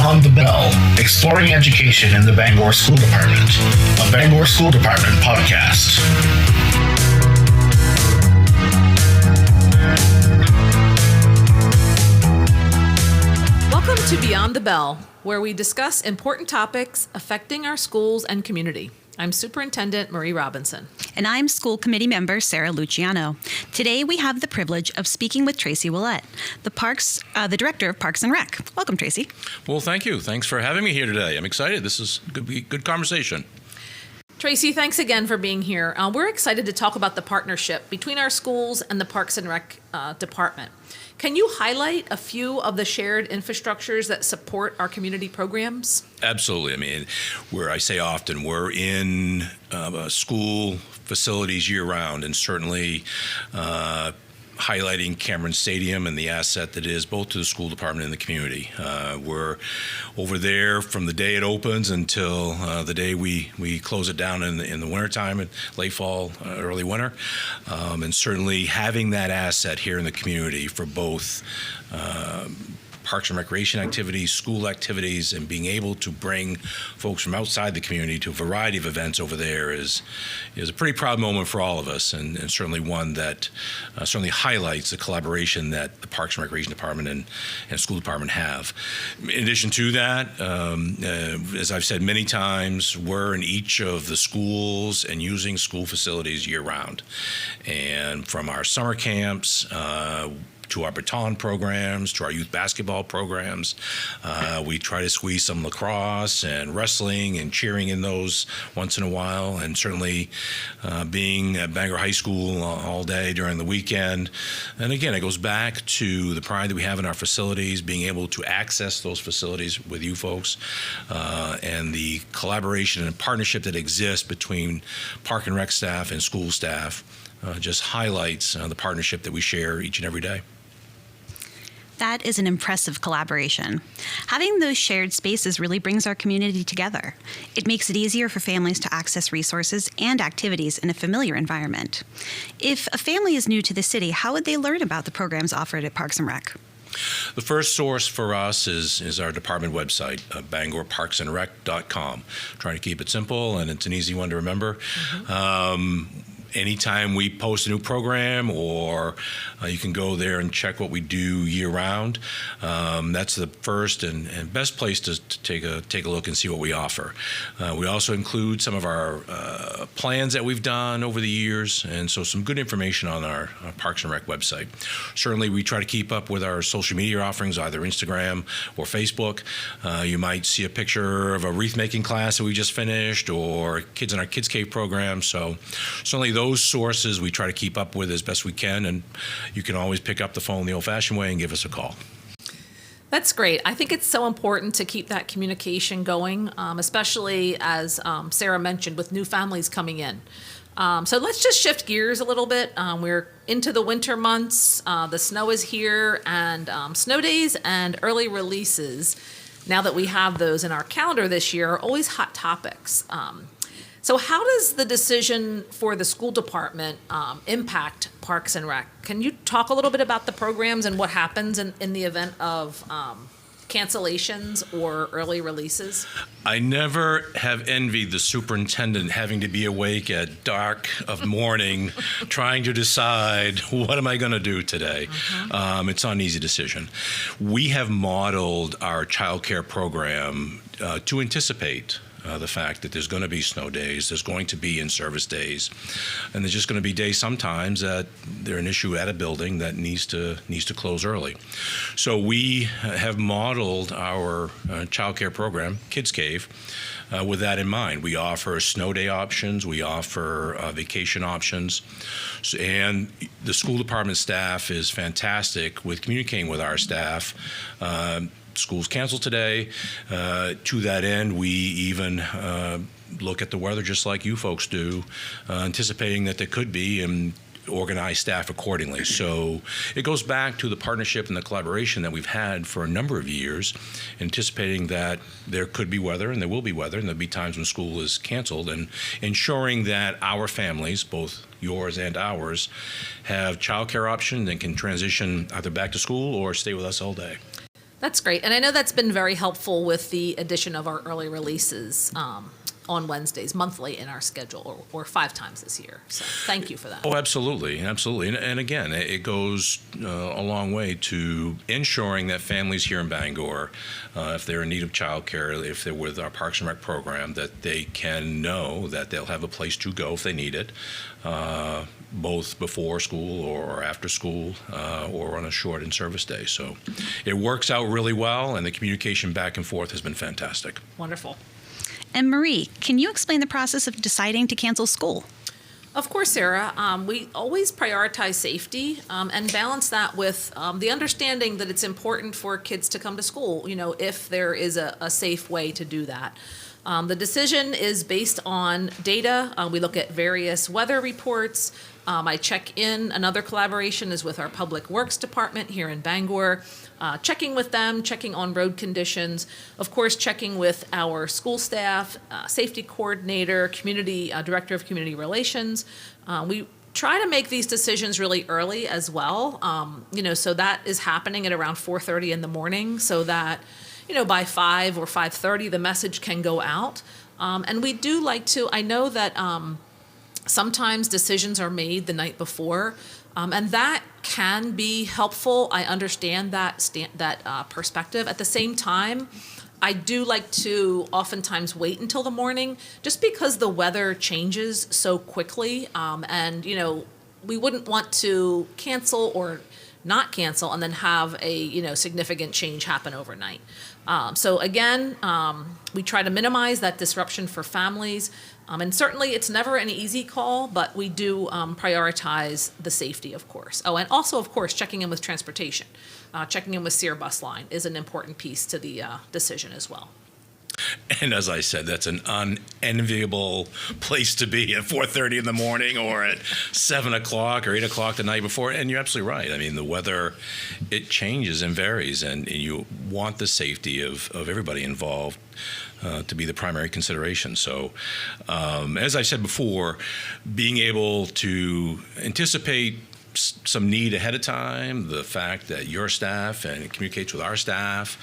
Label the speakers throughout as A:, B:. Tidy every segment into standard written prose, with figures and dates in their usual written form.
A: Beyond the Bell, exploring education in the Bangor School Department, a Bangor School Department podcast.
B: Welcome to Beyond the Bell, where we discuss important topics affecting our schools and community. I'm Superintendent Marie Robinson.
C: And I'm School Committee Member Sara Luciano. Today we have the privilege of speaking with Tracy Willette, the Director of Parks and Rec. Welcome, Tracy.
D: Well, thank you. Thanks for having me here today. I'm excited. This is going to be a good conversation.
B: Tracy, thanks again for being here. We're excited to talk about the partnership between our schools and the Parks and Rec Department. Can you highlight a few of the shared infrastructures that support our community programs?
D: Absolutely. I mean, I say often, we're in school facilities year-round, and certainly highlighting Cameron Stadium and the asset that is both to the school department and the community. We're over there from the day it opens until the day we close it down in the wintertime, and late fall, early winter. And certainly having that asset here in the community for both parks and recreation activities, school activities, and being able to bring folks from outside the community to a variety of events over there is a pretty proud moment for all of us, and certainly one that certainly highlights the collaboration that the Parks and Recreation Department and School Department have. In addition to that, as I've said many times, we're in each of the schools and using school facilities year-round. And from our summer camps, to our baton programs, to our youth basketball programs. We try to squeeze some lacrosse and wrestling and cheering in those once in a while, and certainly being at Bangor High School all day during the weekend. And again, it goes back to the pride that we have in our facilities, being able to access those facilities with you folks, and the collaboration and partnership that exists between Park and Rec staff and school staff just highlights the partnership that we share each and every day.
C: That is an impressive collaboration. Having those shared spaces really brings our community together. It makes it easier for families to access resources and activities in a familiar environment. If a family is new to the city, how would they learn about the programs offered at Parks and Rec?
D: The first source for us is our department website, bangorparksandrec.com. Trying to keep it simple, and it's an easy one to remember. Anytime we post a new program, or you can go there and check what we do year-round. That's the first and best place to take a look and see what we offer. We also include some of our plans that we've done over the years, and so some good information on our Parks and Rec website. Certainly, we try to keep up with our social media offerings, either Instagram or Facebook. You might see a picture of a wreath-making class that we just finished, or kids in our Kids Cave program. So certainly those sources we try to keep up with as best we can, and you can always pick up the phone the old-fashioned way and give us a call.
B: That's great. I think it's so important to keep that communication going, especially as Sarah mentioned, with new families coming in. So let's just shift gears a little bit. We're into the winter months. The snow is here, and snow days and early releases, now that we have those in our calendar this year, are always hot topics. So how does the decision for the school department impact Parks and Rec? Can you talk a little bit about the programs and what happens in the event of cancellations or early releases?
D: I never have envied the superintendent having to be awake at dark of morning trying to decide, what am I going to do today? It's not an easy decision. We have modeled our child care program to anticipate the fact that there's going to be snow days, there's going to be in-service days, and there's just going to be days sometimes that they're an issue at a building that needs to close early. So we have modeled our child care program, Kids Cave, with that in mind. We offer snow day options, we offer vacation options, and the school department staff is fantastic with communicating with our staff. School's canceled today. To that end, we even look at the weather just like you folks do, anticipating that there could be, and organize staff accordingly. So it goes back to the partnership and the collaboration that we've had for a number of years, anticipating that there could be weather and there will be weather and there'll be times when school is canceled, and ensuring that our families, both yours and ours, have childcare options and can transition either back to school or stay with us all day.
B: That's great. And I know that's been very helpful with the addition of our early releases on Wednesdays, monthly in our schedule, or 5 times this year. So thank you for that.
D: Oh, absolutely, absolutely. And again, it goes a long way to ensuring that families here in Bangor, if they're in need of childcare, if they're with our Parks and Rec program, that they can know that they'll have a place to go if they need it, both before school or after school, or on a short in-service day. So it works out really well, and the communication back and forth has been fantastic.
B: Wonderful.
C: And Marie, can you explain the process of deciding to cancel school?
B: Of course, Sarah. We always prioritize safety and balance that with the understanding that it's important for kids to come to school, if there is a safe way to do that. The decision is based on data. We look at various weather reports. I check in. Another collaboration is with our Public Works Department here in Bangor, checking with them, checking on road conditions, of course, checking with our school staff, safety coordinator, community director of community relations. We try to make these decisions really early as well, so that is happening at around 4:30 in the morning, so that by 5 or 5:30 the message can go out. And we do like to, I know that sometimes decisions are made the night before, and that can be helpful. I understand that perspective. At the same time, I do like to oftentimes wait until the morning, just because the weather changes so quickly, and we wouldn't want to cancel or not cancel and then have a significant change happen overnight. So again, we try to minimize that disruption for families. And certainly it's never an easy call, but we do prioritize the safety, of course. Oh, and also, of course, checking in with transportation. Checking in with Sear Bus Line is an important piece to the decision as well.
D: And as I said, that's an unenviable place to be at 4:30 in the morning or at 7 o'clock or 8 o'clock the night before. And you're absolutely right. I mean, the weather, it changes and varies, and you want the safety of everybody involved to be the primary consideration. So, as I said before, being able to anticipate some need ahead of time, the fact that your staff and it communicates with our staff,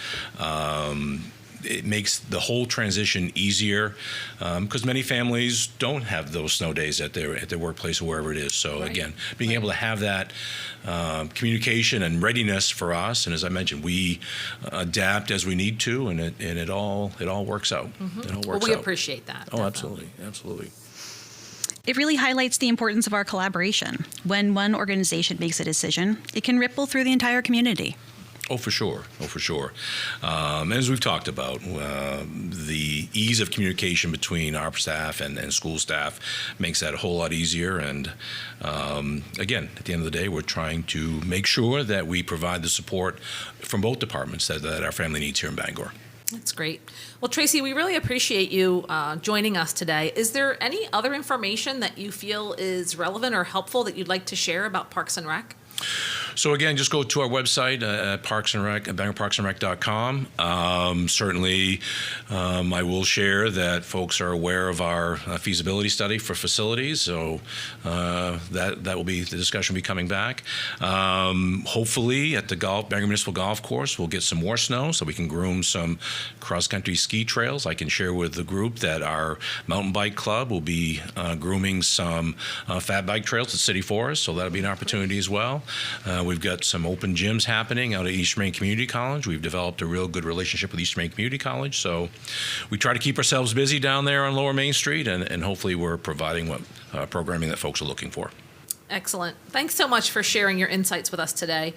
D: it makes the whole transition easiasier, because many families don't have those snow days at their workplace or wherever it is. So
B: Right.
D: Again, being able to have that communication and readiness for us, and as I mentioned, we adapt as we need to, and it all works out.
B: Mm-hmm.
D: It all
B: Well,
D: works
B: we
D: out.
B: appreciate that.
D: Oh,
B: definitely.
D: absolutely.
C: It really highlights the importance of our collaboration. When one organization makes a decision, it can ripple through the entire community.
D: Oh, for sure. As we've talked about, the ease of communication between our staff and school staff makes that a whole lot easier. And again, at the end of the day, we're trying to make sure that we provide the support from both departments that our family needs here in Bangor.
B: That's great. Well, Tracy, we really appreciate you joining us today. Is there any other information that you feel is relevant or helpful that you'd like to share about Parks and Rec?
D: So again, just go to our website at Parks and Rec, at BangorParksandRec.com. Certainly, I will share that folks are aware of our feasibility study for facilities. So that will be, the discussion will be coming back. Hopefully, at the Bangor Municipal Golf Course, we'll get some more snow so we can groom some cross-country ski trails. I can share with the group that our mountain bike club will be grooming some fat bike trails at City Forest. So that'll be an opportunity as well. We've got some open gyms happening out at East Main Community College. We've developed a real good relationship with East Main Community College. So we try to keep ourselves busy down there on Lower Main Street, and hopefully we're providing what programming that folks are looking for.
B: Excellent. Thanks so much for sharing your insights with us today.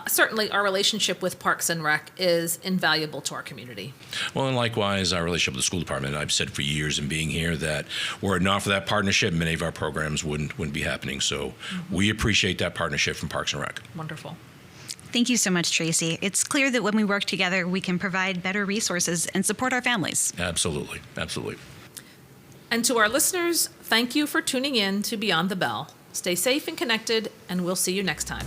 B: Certainly, our relationship with Parks and Rec is invaluable to our community.
D: Well, and likewise, our relationship with the school department. I've said for years in being here that were it not for that partnership, many of our programs wouldn't be happening. So we appreciate that partnership from Parks and Rec.
B: Wonderful.
C: Thank you so much, Tracy. It's clear that when we work together, we can provide better resources and support our families.
D: Absolutely.
B: And to our listeners, thank you for tuning in to Beyond the Bell. Stay safe and connected, and we'll see you next time.